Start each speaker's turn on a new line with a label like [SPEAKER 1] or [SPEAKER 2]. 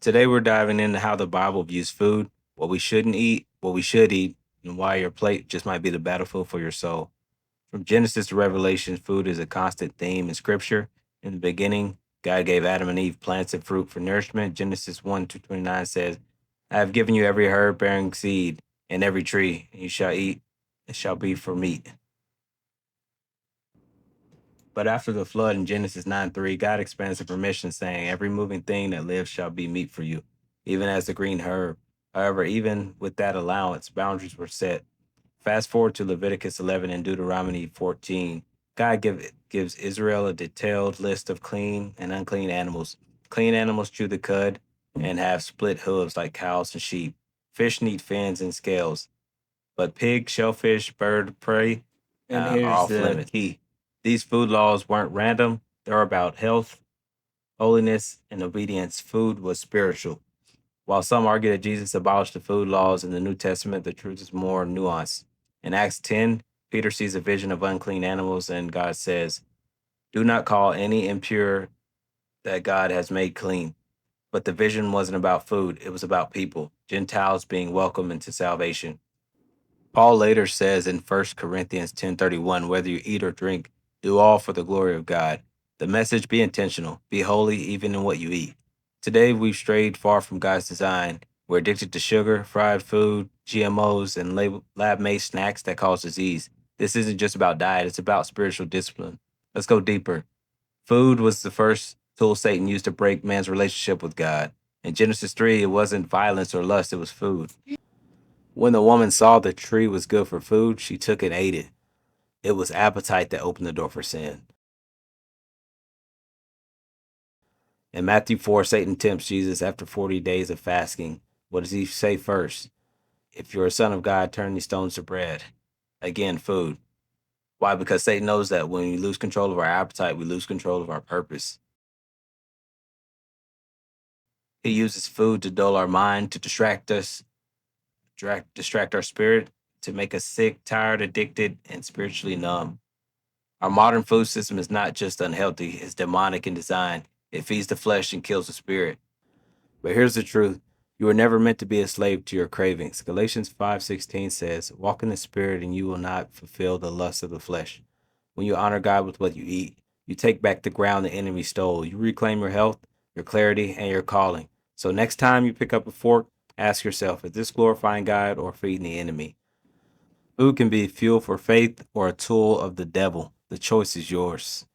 [SPEAKER 1] Today we're diving into how the Bible views food, what we shouldn't eat, what we should eat, and why your plate just might be the battlefield for your soul. From Genesis to Revelation, food is a constant theme in Scripture. In the beginning, God gave Adam and Eve plants and fruit for nourishment. Genesis 1 to 29 says, I have given you every herb bearing seed and every tree, and you shall eat, it shall be for meat. But after the flood in Genesis 9:3, God expands the permission, saying, every moving thing that lives shall be meat for you, even as the green herb. However, even with that allowance, boundaries were set. Fast forward to Leviticus 11 and Deuteronomy 14. Gives Israel a detailed list of clean and unclean animals. Clean animals chew the cud and have split hooves like cows and sheep. Fish need fins and scales, but pig, shellfish, bird of prey
[SPEAKER 2] And
[SPEAKER 1] are
[SPEAKER 2] here's
[SPEAKER 1] off
[SPEAKER 2] the
[SPEAKER 1] limits. Key. These food laws weren't random, they're about health, holiness, and obedience. Food was spiritual. While some argue that Jesus abolished the food laws in the New Testament, the truth is more nuanced. In Acts 10, Peter sees a vision of unclean animals, and God says, do not call any impure that God has made clean. But the vision wasn't about food, it was about people, Gentiles being welcomed into salvation. Paul later says in 1 Corinthians 10:31, whether you eat or drink, do all for the glory of God. The message: be intentional, be holy even in what you eat. Today we've strayed far from God's design. We're addicted to sugar, fried food, GMOs, and lab-made snacks that cause disease. This isn't just about diet, it's about spiritual discipline. Let's go deeper. Food was the first tool Satan used to break man's relationship with God. In Genesis 3, it wasn't violence or lust, it was food. When the woman saw the tree was good for food, she took and ate it. It was appetite that opened the door for sin. In Matthew 4, Satan tempts Jesus after 40 days of fasting. What does he say first? If you're a son of God, turn these stones to bread. Again, food. Why? Because Satan knows that when we lose control of our appetite, we lose control of our purpose. He uses food to dull our mind, to distract us, distract our spirit, to make us sick, tired, addicted, and spiritually numb. Our modern food system is not just unhealthy, it's demonic in design. It feeds the flesh and kills the spirit. But here's the truth. You were never meant to be a slave to your cravings. Galatians 5:16 says, walk in the spirit and you will not fulfill the lust of the flesh. When you honor God with what you eat, you take back the ground the enemy stole. You reclaim your health, your clarity, and your calling. So next time you pick up a fork, ask yourself, is this glorifying God or feeding the enemy? Food can be fuel for faith or a tool of the devil. The choice is yours.